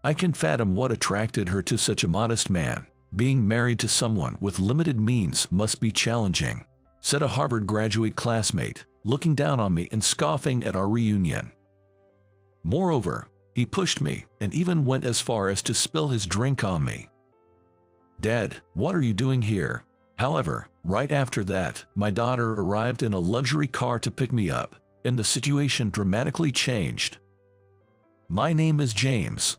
I can fathom what attracted her to such a modest man. Being married to someone with limited means must be challenging, said a Harvard graduate classmate, looking down on me and scoffing at our reunion. Moreover, he pushed me and even went as far as to spill his drink on me. "Dad, what are you doing here?" However, right after that, my daughter arrived in a luxury car to pick me up, and the situation dramatically changed. My name is James.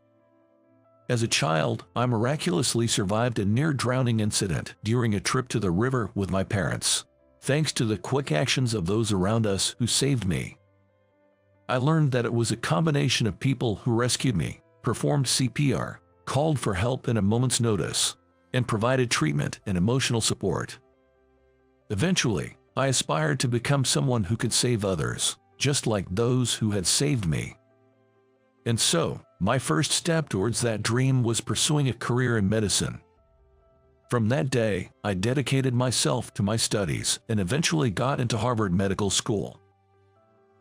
As a child, I miraculously survived a near-drowning incident during a trip to the river with my parents, thanks to the quick actions of those around us who saved me. I learned that it was a combination of people who rescued me, performed CPR, called for help in a moment's notice, and provided treatment and emotional support. Eventually, I aspired to become someone who could save others, just like those who had saved me. And so, my first step towards that dream was pursuing a career in medicine. From that day, I dedicated myself to my studies and eventually got into Harvard Medical School.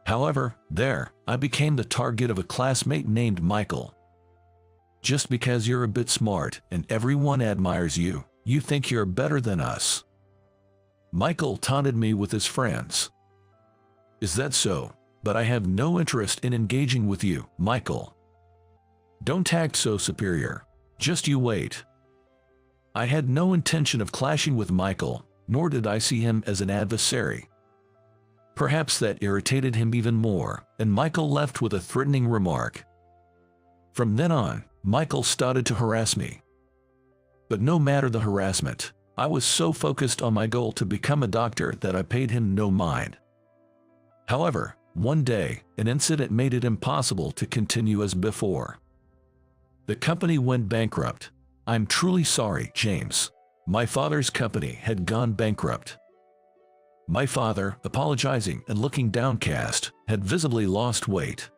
However, there, I became the target of a classmate named Michael. "Just because you're a bit smart and everyone admires you, you think you're better than us." Michael taunted me with his friends. "Is that so? But I have no interest in engaging with you, Michael. Don't act so superior. Just you wait." I had no intention of clashing with Michael, nor did I see him as an adversary. Perhaps that irritated him even more, and Michael left with a threatening remark. From then on, Michael started to harass me. But no matter the harassment, I was so focused on my goal to become a doctor that I paid him no mind. However, one day, an incident made it impossible to continue as before. The company went bankrupt. "I'm truly sorry, James. My father's company had gone bankrupt." My father, apologizing and looking downcast, had visibly lost weight.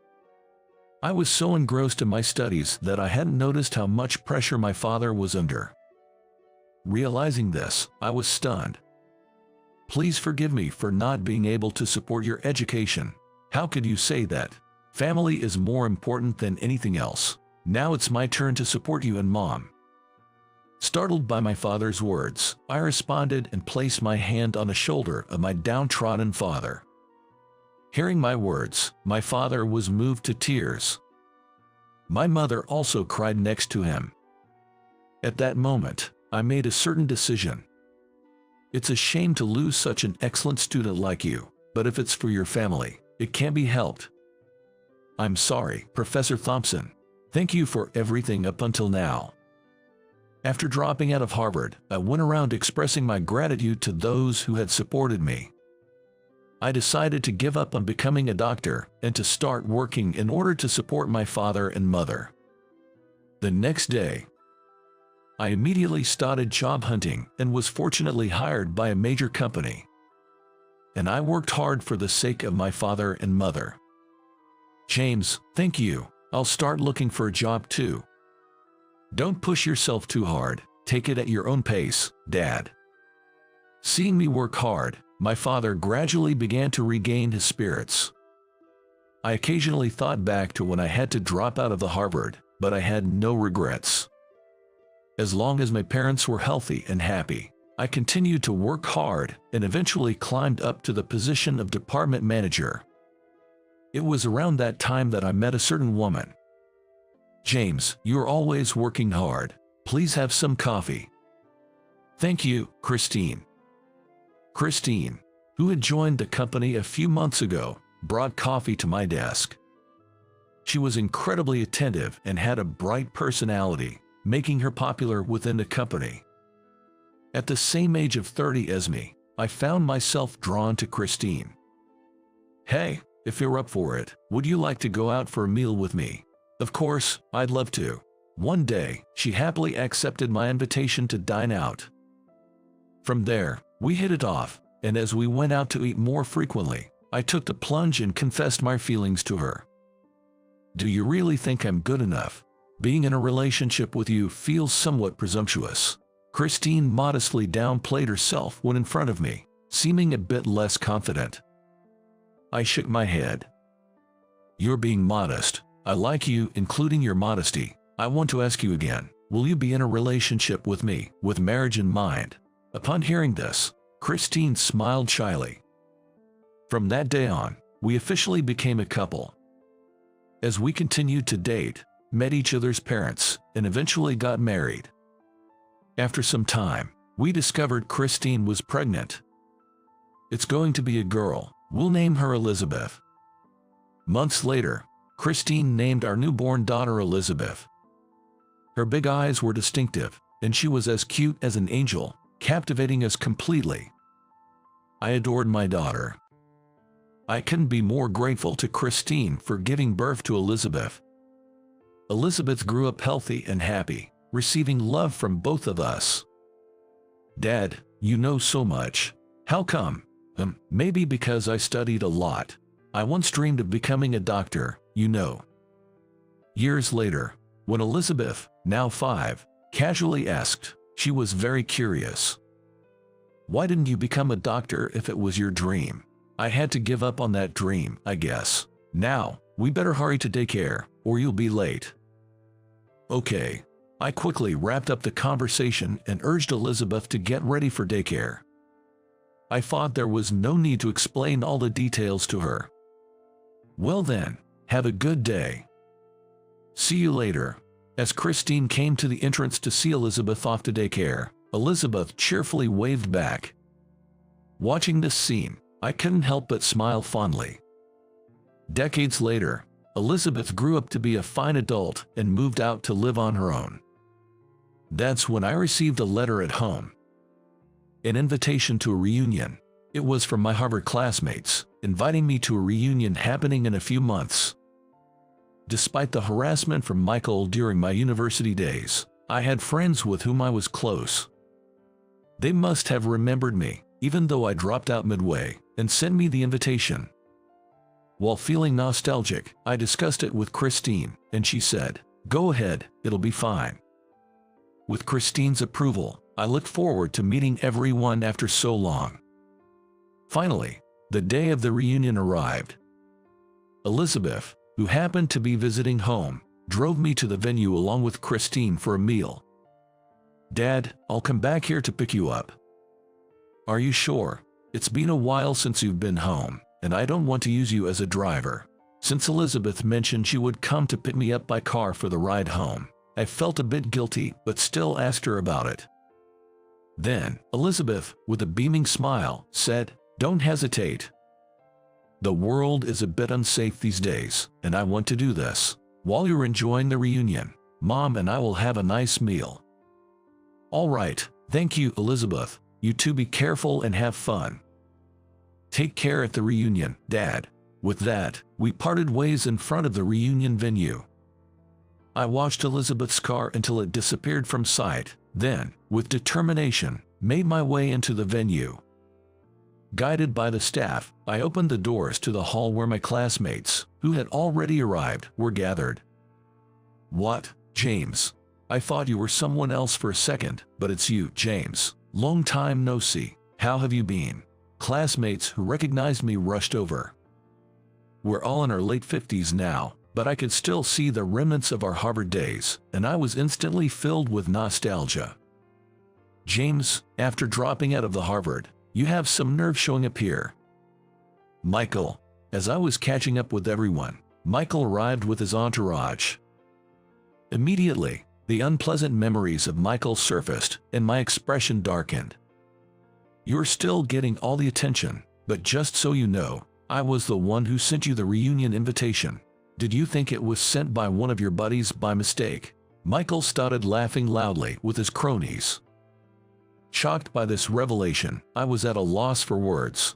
I was so engrossed in my studies that I hadn't noticed how much pressure my father was under. Realizing this, I was stunned. "Please forgive me for not being able to support your education. How could you say that? Family is more important than anything else. Now it's my turn to support you and Mom." Startled by my father's words, I responded and placed my hand on the shoulder of my downtrodden father. Hearing my words, my father was moved to tears. My mother also cried next to him. At that moment, I made a certain decision. It's a shame to lose such an excellent student like you, but if it's for your family, it can't be helped. "I'm sorry, Professor Thompson. Thank you for everything up until now." After dropping out of Harvard, I went around expressing my gratitude to those who had supported me. I decided to give up on becoming a doctor and to start working in order to support my father and mother. The next day, I immediately started job hunting and was fortunately hired by a major company. And I worked hard for the sake of my father and mother. "James, thank you. I'll start looking for a job too." "Don't push yourself too hard. Take it at your own pace, Dad." Seeing me work hard, my father gradually began to regain his spirits. I occasionally thought back to when I had to drop out of the Harvard, but I had no regrets. As long as my parents were healthy and happy, I continued to work hard and eventually climbed up to the position of department manager. It was around that time that I met a certain woman. "James, you're always working hard. Please have some coffee." "Thank you, Christine." Christine, who had joined the company a few months ago, brought coffee to my desk. She was incredibly attentive and had a bright personality, making her popular within the company. At the same age of 30 as me, I found myself drawn to Christine. "Hey, if you're up for it, would you like to go out for a meal with me?" "Of course, I'd love to." One day, she happily accepted my invitation to dine out. From there, we hit it off, and as we went out to eat more frequently, I took the plunge and confessed my feelings to her. "Do you really think I'm good enough? Being in a relationship with you feels somewhat presumptuous." Christine modestly downplayed herself when in front of me, seeming a bit less confident. I shook my head. "You're being modest. I like you, including your modesty. I want to ask you again, will you be in a relationship with me, with marriage in mind? Upon hearing this, Christine smiled shyly. From that day on, we officially became a couple. As we continued to date, met each other's parents, and eventually got married. After some time, we discovered Christine was pregnant. It's going to be a girl. We'll name her Elizabeth. Months later, Christine named our newborn daughter Elizabeth. Her big eyes were distinctive, and she was as cute as an angel, captivating us completely. I adored my daughter. I couldn't be more grateful to Christine for giving birth to Elizabeth. Elizabeth grew up healthy and happy, receiving love from both of us. Dad, you know so much. How come? Maybe because I studied a lot. I once dreamed of becoming a doctor, you know. Years later, when Elizabeth, now 5, casually asked, she was very curious. Why didn't you become a doctor if it was your dream? I had to give up on that dream, I guess. Now, we better hurry to daycare, or you'll be late. Okay. I quickly wrapped up the conversation and urged Elizabeth to get ready for daycare. I thought there was no need to explain all the details to her. Well then, have a good day. See you later. As Christine came to the entrance to see Elizabeth off to daycare, Elizabeth cheerfully waved back. Watching this scene, I couldn't help but smile fondly. Decades later, Elizabeth grew up to be a fine adult and moved out to live on her own. That's when I received a letter at home. An invitation to a reunion. It was from my Harvard classmates, inviting me to a reunion happening in a few months. Despite the harassment from Michael during my university days, I had friends with whom I was close. They must have remembered me, even though I dropped out midway, and sent me the invitation. While feeling nostalgic, I discussed it with Christine, and she said, "Go ahead, it'll be fine." With Christine's approval, I looked forward to meeting everyone after so long. Finally, the day of the reunion arrived. Elizabeth, who happened to be visiting home, drove me to the venue along with Christine for a meal. "Dad, I'll come back here to pick you up." "Are you sure? It's been a while since you've been home, and I don't want to use you as a driver." Since Elizabeth mentioned she would come to pick me up by car for the ride home, I felt a bit guilty but still asked her about it. Then, Elizabeth, with a beaming smile, said, "Don't hesitate. The world is a bit unsafe these days, and I want to do this. While you're enjoying the reunion, Mom and I will have a nice meal." "All right, thank you, Elizabeth. You two be careful and have fun. Take care at the reunion, Dad." With that, we parted ways in front of the reunion venue. I watched Elizabeth's car until it disappeared from sight, then, with determination, made my way into the venue. Guided by the staff, I opened the doors to the hall where my classmates, who had already arrived, were gathered. "What, James? I thought you were someone else for a second, but it's you, James. Long time no see. How have you been?" Classmates who recognized me rushed over. We're all in our late 50s now, but I could still see the remnants of our Harvard days, and I was instantly filled with nostalgia. "James, after dropping out of the Harvard, you have some nerve showing up here." "Michael." As I was catching up with everyone, Michael arrived with his entourage. Immediately, the unpleasant memories of Michael surfaced, and my expression darkened. "You're still getting all the attention, but just so you know, I was the one who sent you the reunion invitation. Did you think it was sent by one of your buddies by mistake?" Michael started laughing loudly with his cronies. Shocked by this revelation, I was at a loss for words.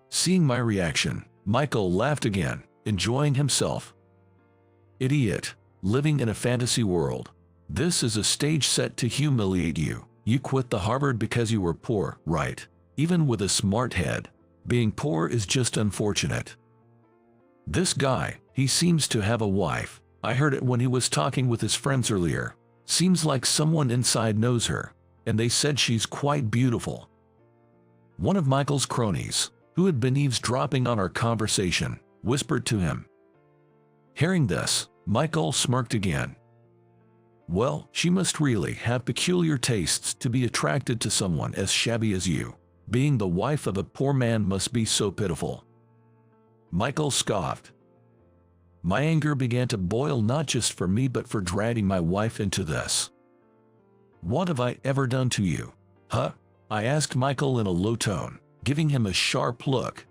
Seeing my reaction, Michael laughed again, enjoying himself. "Idiot, living in a fantasy world. This is a stage set to humiliate you. You quit the Harvard because you were poor, right? Even with a smart head. Being poor is just unfortunate. This guy, he seems to have a wife. I heard it when he was talking with his friends earlier. Seems like someone inside knows her, and they said she's quite beautiful." One of Michael's cronies, who had been eavesdropping on our conversation, whispered to him. Hearing this, Michael smirked again. Well, she must really have peculiar tastes to be attracted to someone as shabby as you. Being the wife of a poor man must be so pitiful." Michael scoffed. My anger began to boil, not just for me but for dragging my wife into this. "What have I ever done to you? Huh?" I asked Michael in a low tone, giving him a sharp look.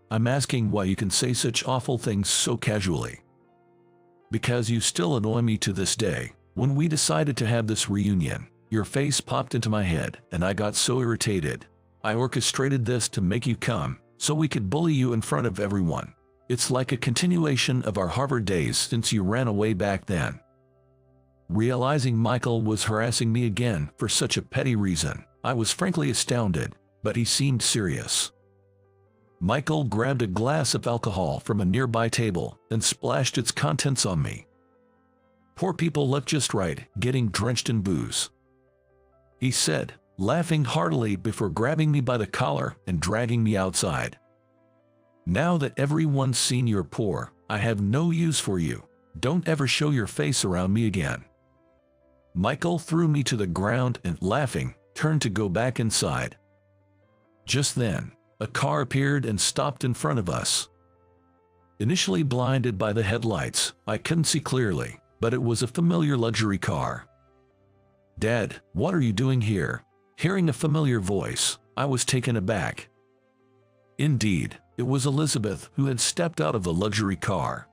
"I'm asking why you can say such awful things so casually." "Because you still annoy me to this day. When we decided to have this reunion, your face popped into my head and I got so irritated. I orchestrated this to make you come, so we could bully you in front of everyone. It's like a continuation of our Harvard days since you ran away back then." Realizing Michael was harassing me again for such a petty reason, I was frankly astounded, but he seemed serious. Michael grabbed a glass of alcohol from a nearby table and splashed its contents on me. "Poor people look just right, getting drenched in booze," he said, laughing heartily before grabbing me by the collar and dragging me outside. "Now that everyone's seen you're poor, I have no use for you. Don't ever show your face around me again." Michael threw me to the ground and, laughing, turned to go back inside. Just then, a car appeared and stopped in front of us. Initially blinded by the headlights, I couldn't see clearly, but it was a familiar luxury car. "Dad, what are you doing here?" Hearing a familiar voice, I was taken aback. Indeed, it was Elizabeth who had stepped out of the luxury car.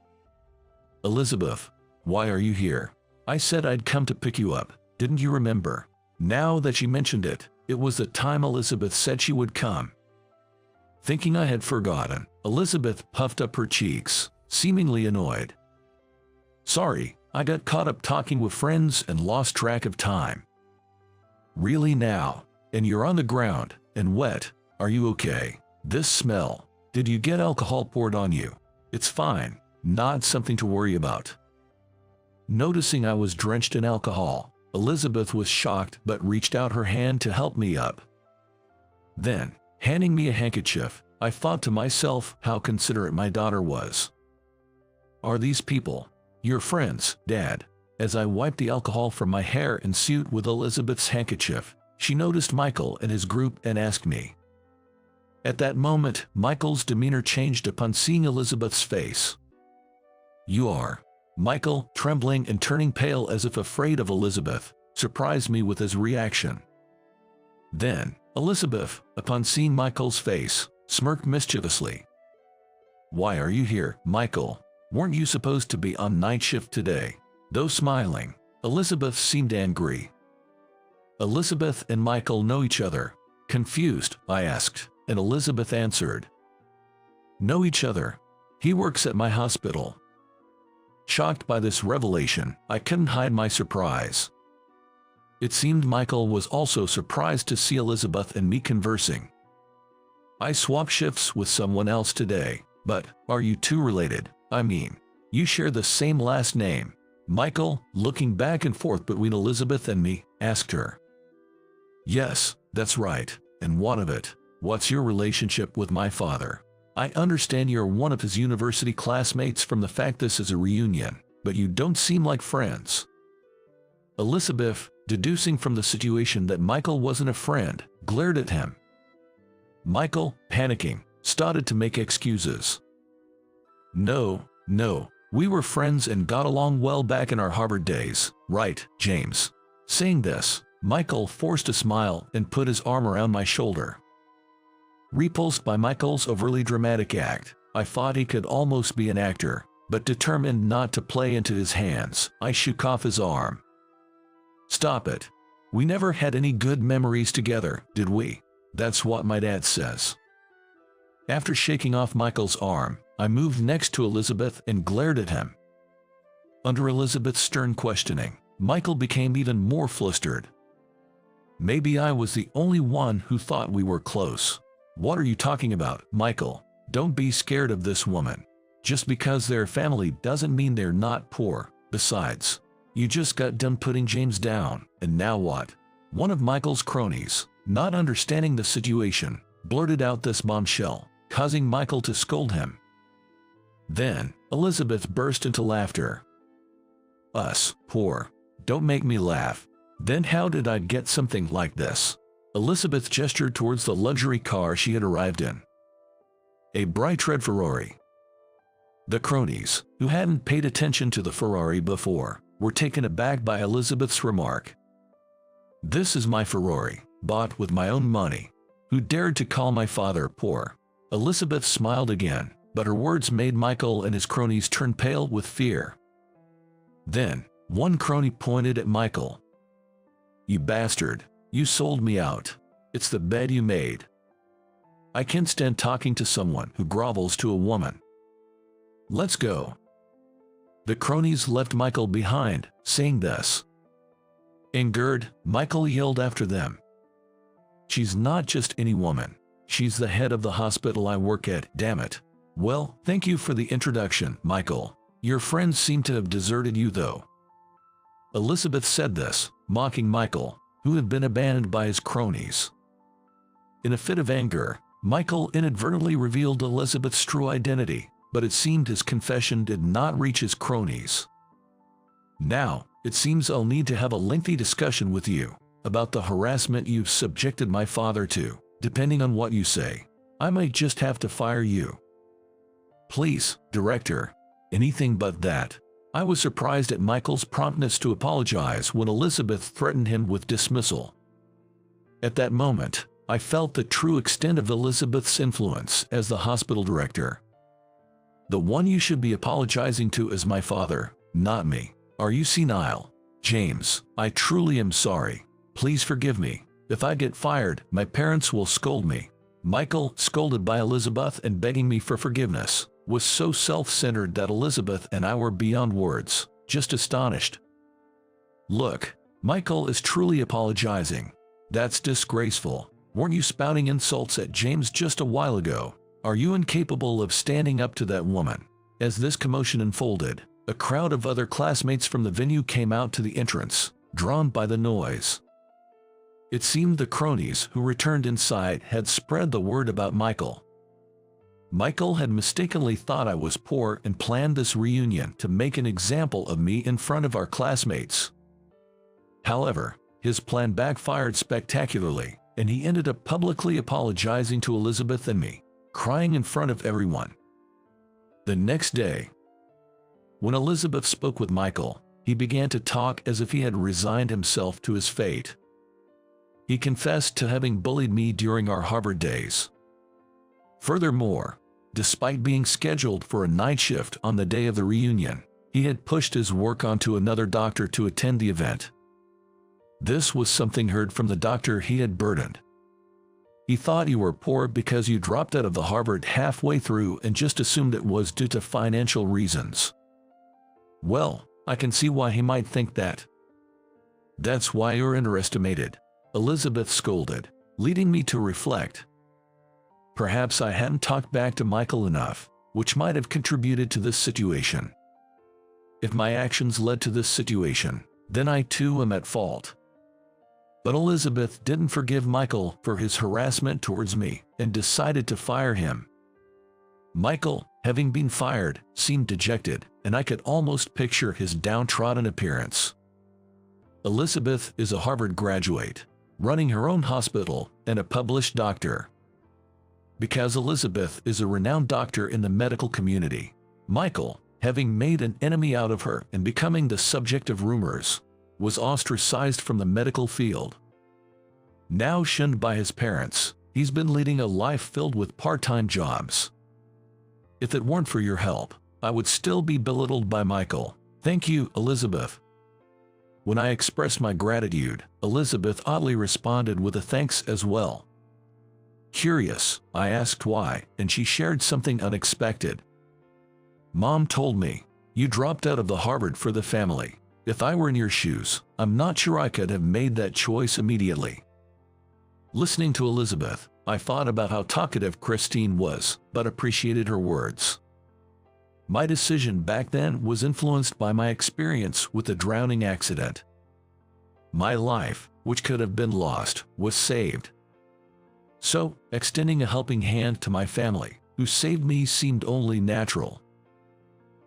"Elizabeth, why are you here? I said I'd come to pick you up, didn't you remember?" Now that she mentioned it, it was the time Elizabeth said she would come. Thinking I had forgotten, Elizabeth puffed up her cheeks, seemingly annoyed. "Sorry, I got caught up talking with friends and lost track of time." "Really now? And you're on the ground, and wet. Are you okay? This smell. Did you get alcohol poured on you?" "It's fine, not something to worry about." Noticing I was drenched in alcohol, Elizabeth was shocked but reached out her hand to help me up. Then, handing me a handkerchief, I thought to myself how considerate my daughter was. "Are these people your friends, Dad?" As I wiped the alcohol from my hair and suit with Elizabeth's handkerchief, she noticed Michael and his group and asked me. At that moment, Michael's demeanor changed upon seeing Elizabeth's face. "You are?" Michael, trembling and turning pale as if afraid of Elizabeth, surprised me with his reaction. Then, Elizabeth, upon seeing Michael's face, smirked mischievously. "Why are you here, Michael? Weren't you supposed to be on night shift today?" Though smiling, Elizabeth seemed angry. "Elizabeth and Michael know each other." Confused, I asked, and Elizabeth answered, "Know each other? He works at my hospital." Shocked by this revelation, I couldn't hide my surprise. It seemed Michael was also surprised to see Elizabeth and me conversing. "I swap shifts with someone else today, but are you two related? I mean, you share the same last name?" Michael, looking back and forth between Elizabeth and me, asked her. "Yes, that's right. And what of it? What's your relationship with my father? I understand you're one of his university classmates from the fact this is a reunion, but you don't seem like friends." Elizabeth, deducing from the situation that Michael wasn't a friend, glared at him. Michael, panicking, started to make excuses. No, we were friends and got along well back in our Harvard days, right, James?" Saying this, Michael forced a smile and put his arm around my shoulder. Repulsed by Michael's overly dramatic act, I thought he could almost be an actor, but determined not to play into his hands, I shook off his arm. "Stop it. We never had any good memories together, did we? That's what my dad says." After shaking off Michael's arm, I moved next to Elizabeth and glared at him. Under Elizabeth's stern questioning, Michael became even more flustered. Maybe I was the only one who thought we were close. "What are you talking about, Michael? Don't be scared of this woman. Just because they're family doesn't mean they're not poor. Besides, you just got done putting James down, and now what?" One of Michael's cronies, not understanding the situation, blurted out this bombshell, causing Michael to scold him. Then, Elizabeth burst into laughter. "Us, poor. Don't make me laugh. Then how did I get something like this? Elizabeth gestured towards the luxury car she had arrived in. A bright red Ferrari. The cronies, who hadn't paid attention to the Ferrari before, were taken aback by Elizabeth's remark. This is my Ferrari, bought with my own money. Who dared to call my father poor? Elizabeth smiled again, but her words made Michael and his cronies turn pale with fear. Then, one crony pointed at Michael. You bastard, you sold me out. It's the bed you made. I can't stand talking to someone who grovels to a woman. Let's go. The cronies left Michael behind, saying this. Angered, Michael yelled after them. She's not just any woman. She's the head of the hospital I work at, damn it. Well, thank you for the introduction, Michael. Your friends seem to have deserted you though. Elizabeth said this, mocking Michael, who had been abandoned by his cronies. In a fit of anger, Michael inadvertently revealed Elizabeth's true identity, but it seemed his confession did not reach his cronies. Now, it seems I'll need to have a lengthy discussion with you about the harassment you've subjected my father to. Depending on what you say, I might just have to fire you. Please, director, anything but that. I was surprised at Michael's promptness to apologize when Elizabeth threatened him with dismissal. At that moment, I felt the true extent of Elizabeth's influence as the hospital director. The one you should be apologizing to is my father, not me. Are you senile? James, I truly am sorry. Please forgive me. If I get fired, my parents will scold me. Michael, scolded by Elizabeth and begging me for forgiveness, was so self-centered that Elizabeth and I were beyond words, just astonished. Look, Michael is truly apologizing. That's disgraceful. Weren't you spouting insults at James just a while ago? Are you incapable of standing up to that woman? As this commotion unfolded, a crowd of other classmates from the venue came out to the entrance, drawn by the noise. It seemed the cronies who returned inside had spread the word about Michael. Michael had mistakenly thought I was poor and planned this reunion to make an example of me in front of our classmates. However, his plan backfired spectacularly, and he ended up publicly apologizing to Elizabeth and me, crying in front of everyone. The next day, when Elizabeth spoke with Michael, he began to talk as if he had resigned himself to his fate. He confessed to having bullied me during our Harvard days. Furthermore, despite being scheduled for a night shift on the day of the reunion, he had pushed his work onto another doctor to attend the event. This was something heard from the doctor he had burdened. He thought you were poor because you dropped out of the Harvard halfway through and just assumed it was due to financial reasons. Well, I can see why he might think that. That's why you're underestimated, Elizabeth scolded, leading me to reflect. Perhaps I hadn't talked back to Michael enough, which might have contributed to this situation. If my actions led to this situation, then I too am at fault. But Elizabeth didn't forgive Michael for his harassment towards me and decided to fire him. Michael, having been fired, seemed dejected, and I could almost picture his downtrodden appearance. Elizabeth is a Harvard graduate, running her own hospital and a published doctor. Because Elizabeth is a renowned doctor in the medical community, Michael, having made an enemy out of her and becoming the subject of rumors, was ostracized from the medical field. Now shunned by his parents, he's been leading a life filled with part-time jobs. If it weren't for your help, I would still be belittled by Michael. Thank you, Elizabeth. When I expressed my gratitude, Elizabeth oddly responded with a thanks as well. Curious, I asked why, and she shared something unexpected. Mom told me, you dropped out of the Harvard for the family. If I were in your shoes, I'm not sure I could have made that choice immediately. Listening to Elizabeth, I thought about how talkative Christine was, but appreciated her words. My decision back then was influenced by my experience with the drowning accident. My life, which could have been lost, was saved. So, extending a helping hand to my family, who saved me, seemed only natural.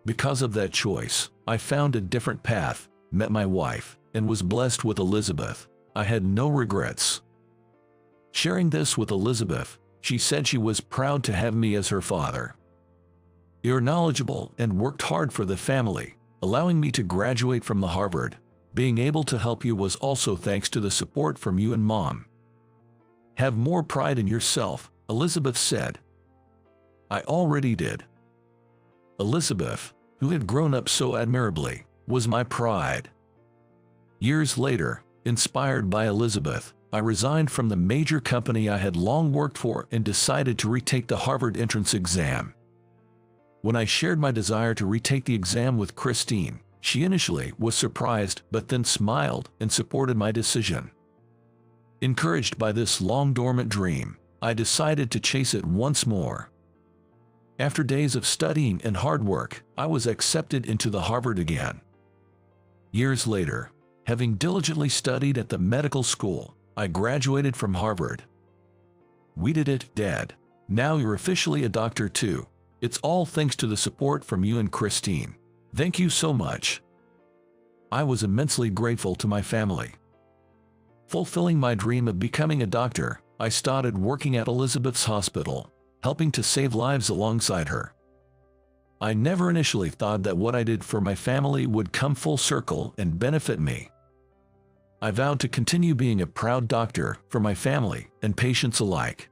Because of that choice, I found a different path, met my wife, and was blessed with Elizabeth. I had no regrets. Sharing this with Elizabeth, she said she was proud to have me as her father. You're knowledgeable and worked hard for the family, allowing me to graduate from the Harvard. Being able to help you was also thanks to the support from you and Mom. Have more pride in yourself, Elizabeth said. I already did. Elizabeth, who had grown up so admirably, was my pride. Years later, inspired by Elizabeth, I resigned from the major company I had long worked for and decided to retake the Harvard entrance exam. When I shared my desire to retake the exam with Christine, she initially was surprised but then smiled and supported my decision. Encouraged by this long-dormant dream, I decided to chase it once more. After days of studying and hard work, I was accepted into the Harvard again. Years later, having diligently studied at the medical school, I graduated from Harvard. We did it, Dad. Now you're officially a doctor too. It's all thanks to the support from you and Christine. Thank you so much. I was immensely grateful to my family. Fulfilling my dream of becoming a doctor, I started working at Elizabeth's hospital, helping to save lives alongside her. I never initially thought that what I did for my family would come full circle and benefit me. I vowed to continue being a proud doctor for my family and patients alike.